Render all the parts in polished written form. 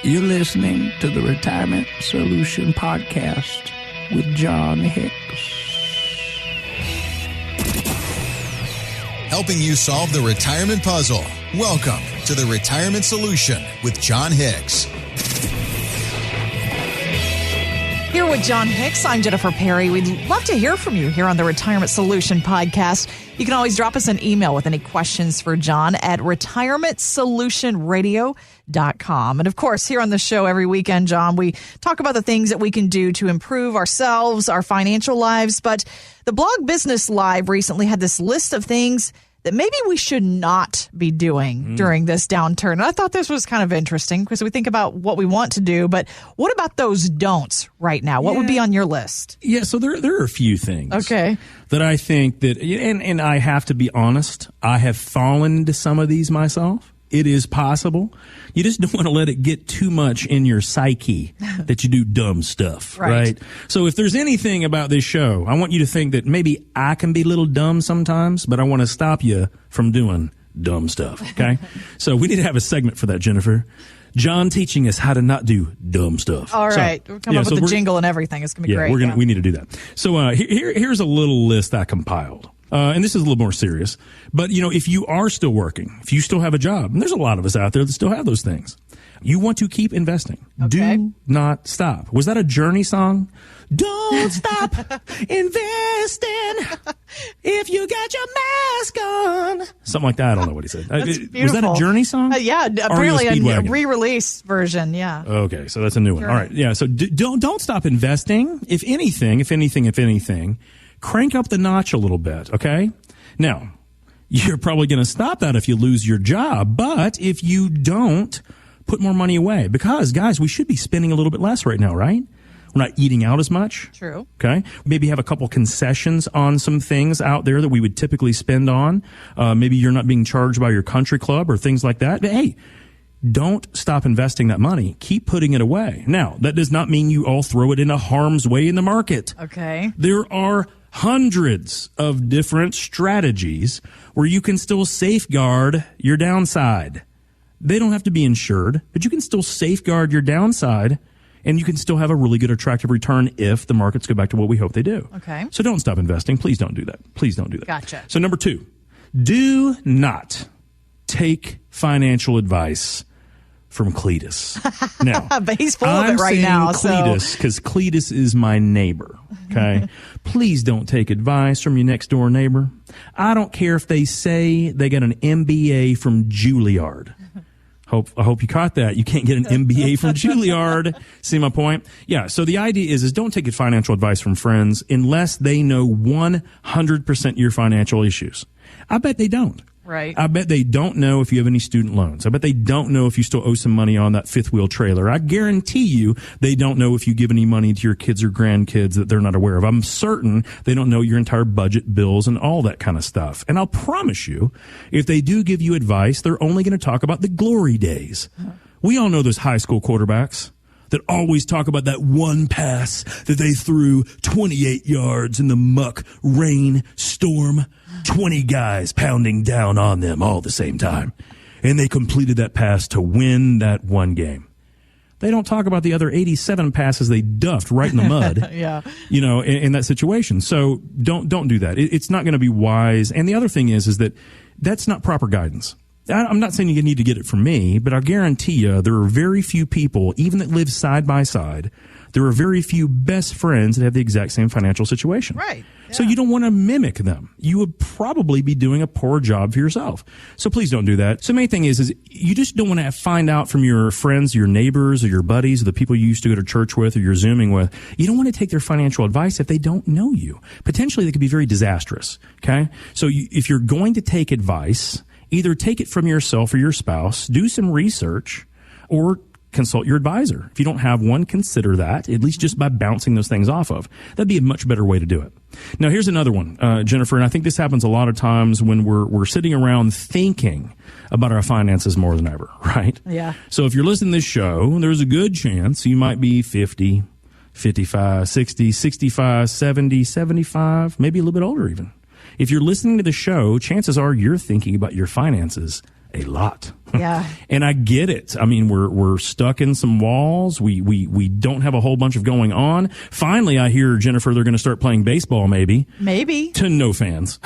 You're listening to the Retirement Solution Podcast with John Hicks. Helping you solve the retirement puzzle. Welcome to the Retirement Solution with John Hicks. Here with John Hicks, I'm Jennifer Perry. We'd love to hear from you here on the Retirement Solution Podcast. You can always drop us an email with any questions for John at retirementsolutionradio.com. And of course, here on the show every weekend, John, we talk about the things that we can do to improve ourselves, our financial lives. But the Blog Business Live recently had this list of things that maybe we should not be doing during this downturn. And I thought this was kind of interesting because we think about what we want to do, but what about those don'ts right now? What would be on your list? Yeah, so there are a few things. Okay. That I think that, and I have to be honest, I have fallen into some of these myself. It is possible. You just don't want to let it get too much in your psyche that you do dumb stuff, right? So if there's anything about this show, I want you to think that maybe I can be a little dumb sometimes, but I want to stop you from doing dumb stuff, okay? So we need to have a segment for that, Jennifer. John teaching us how to not do dumb stuff. All right. We'll come up with the jingle and everything. It's going to be great. We need to do that. So here's a little list I compiled. And this is a little more serious, but if you are still working, if you still have a job, and there's a lot of us out there that still have those things, you want to keep investing. Okay. Do not stop. Was that a Journey song? Don't stop investing if you got your mask on. Something like that. I don't know what he said. That's beautiful. Was that a Journey song? Yeah, apparently a re-release version. Yeah. Okay, so that's a new one. All right. Yeah. So don't stop investing. If anything. Crank up the notch a little bit, okay? Now, you're probably going to stop that if you lose your job, but if you don't, put more money away. Because, guys, we should be spending a little bit less right now, right? We're not eating out as much. True. Okay? Maybe have a couple concessions on some things out there that we would typically spend on. Maybe you're not being charged by your country club or things like that. But, hey, don't stop investing that money. Keep putting it away. Now, that does not mean you all throw it into harm's way in the market. Okay. There are hundreds of different strategies where you can still safeguard your downside. They don't have to be insured, but you can still safeguard your downside, and you can still have a really good attractive return if the markets go back to what we hope they do. Okay. So don't stop investing. Please don't do that. Please don't do that. Gotcha. So number 2, do not take financial advice from Cletus. Now, but he's full of it right now. Cletus, because Cletus is my neighbor. Okay, please don't take advice from your next door neighbor. I don't care if they say they got an MBA from Juilliard. I hope you caught that. You can't get an MBA from Juilliard. See my point? Yeah. So the idea is don't take financial advice from friends unless they know 100% your financial issues. I bet they don't. Right. I bet they don't know if you have any student loans. I bet they don't know if you still owe some money on that fifth wheel trailer. I guarantee you they don't know if you give any money to your kids or grandkids that they're not aware of. I'm certain they don't know your entire budget, bills, and all that kind of stuff. And I'll promise you, if they do give you advice, they're only going to talk about the glory days. We all know those high school quarterbacks that always talk about that one pass that they threw 28 yards in the muck, rain, storm, 20 guys pounding down on them all at the same time. And they completed that pass to win that one game. They don't talk about the other 87 passes they duffed right in the mud, yeah. In that situation. So don't do that. It's not going to be wise. And the other thing is that that's not proper guidance. I'm not saying you need to get it from me, but I guarantee you there are very few people, even that live side by side, there are very few best friends that have the exact same financial situation. Right. Yeah. So you don't want to mimic them. You would probably be doing a poor job for yourself. So please don't do that. So the main thing is you just don't want to find out from your friends, your neighbors, or your buddies, or the people you used to go to church with or you're Zooming with. You don't want to take their financial advice if they don't know you. Potentially, they could be very disastrous. Okay? So if you're going to take advice, either take it from yourself or your spouse, do some research, or consult your advisor. If you don't have one, consider that, at least just by bouncing those things off of. That'd be a much better way to do it. Now, here's another one, Jennifer, and I think this happens a lot of times when we're sitting around thinking about our finances more than ever, right? Yeah. So if you're listening to this show, there's a good chance you might be 50, 55, 60, 65, 70, 75, maybe a little bit older even. If you're listening to the show, chances are you're thinking about your finances a lot. Yeah. And I get it. I mean, we're stuck in some walls. We don't have a whole bunch of going on. Finally, I hear, Jennifer, they're going to start playing baseball, maybe. Maybe. To no fans.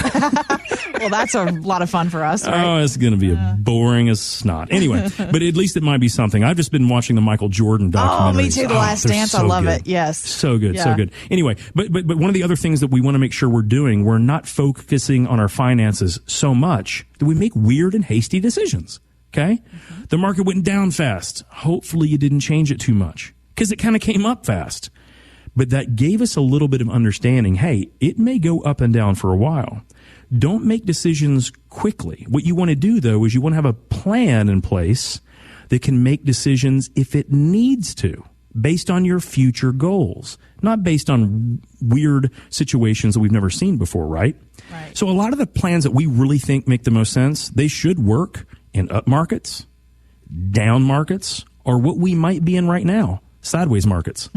Well, that's a lot of fun for us, right? Oh, it's going to be boring as snot. Anyway, but at least it might be something. I've just been watching the Michael Jordan documentary. Oh, me too. The Last Dance. I love it. Yes. So good. Yeah. So good. Anyway, but one of the other things that we want to make sure we're doing, we're not focusing on our finances so much that we make weird and hasty decisions. Okay? Mm-hmm. The market went down fast. Hopefully you didn't change it too much because it kind of came up fast. But that gave us a little bit of understanding. Hey, it may go up and down for a while. Don't make decisions quickly. What you want to do, though, is you want to have a plan in place that can make decisions if it needs to, based on your future goals, not based on weird situations that we've never seen before, right? Right. So a lot of the plans that we really think make the most sense, they should work in up markets, down markets, or what we might be in right now, sideways markets.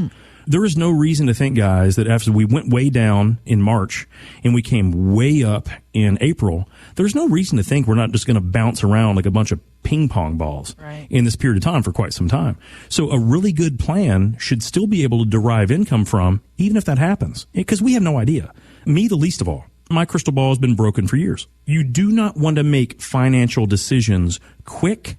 There is no reason to think, guys, that after we went way down in March and we came way up in April, there's no reason to think we're not just going to bounce around like a bunch of ping pong balls in this period of time for quite some time. So a really good plan should still be able to derive income from, even if that happens, because we have no idea. Me, the least of all. My crystal ball has been broken for years. You do not want to make financial decisions quick,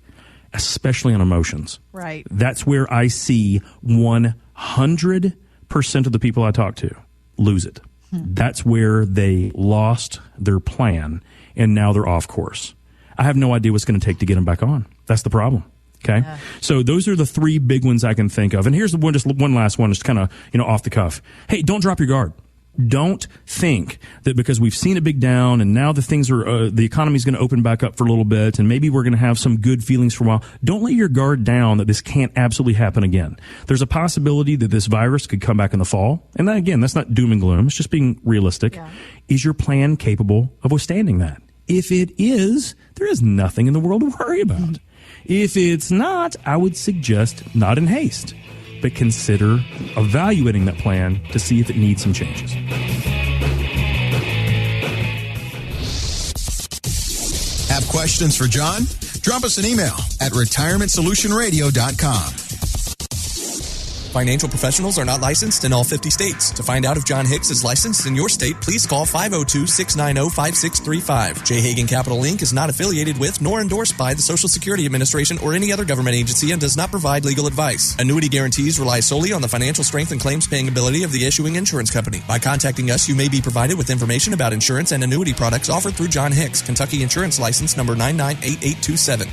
especially on emotions. Right. That's where I see 100% of the people I talk to lose it. That's where they lost their plan and now they're off course. I have no idea what's going to take to get them back on. That's the problem. Okay. Yeah. So those are the three big ones I can think of. And here's the one, just one last one, just kind of, off the cuff. Hey, don't drop your guard. Don't think that because we've seen a big down and now the economy's going to open back up for a little bit and maybe we're going to have some good feelings for a while. Don't let your guard down that this can't absolutely happen again. There's a possibility that this virus could come back in the fall. And that, again, that's not doom and gloom. It's just being realistic. Yeah. Is your plan capable of withstanding that? If it is, there is nothing in the world to worry about. If it's not, I would suggest not in haste, but consider evaluating that plan to see if it needs some changes. Have questions for John? Drop us an email at retirementsolutionradio.com. Financial professionals are not licensed in all 50 states. To find out if John Hicks is licensed in your state, please call 502-690-5635. J. Hagan Capital Inc. is not affiliated with nor endorsed by the Social Security Administration or any other government agency and does not provide legal advice. Annuity guarantees rely solely on the financial strength and claims paying ability of the issuing insurance company. By contacting us, you may be provided with information about insurance and annuity products offered through John Hicks, Kentucky Insurance License number 998827.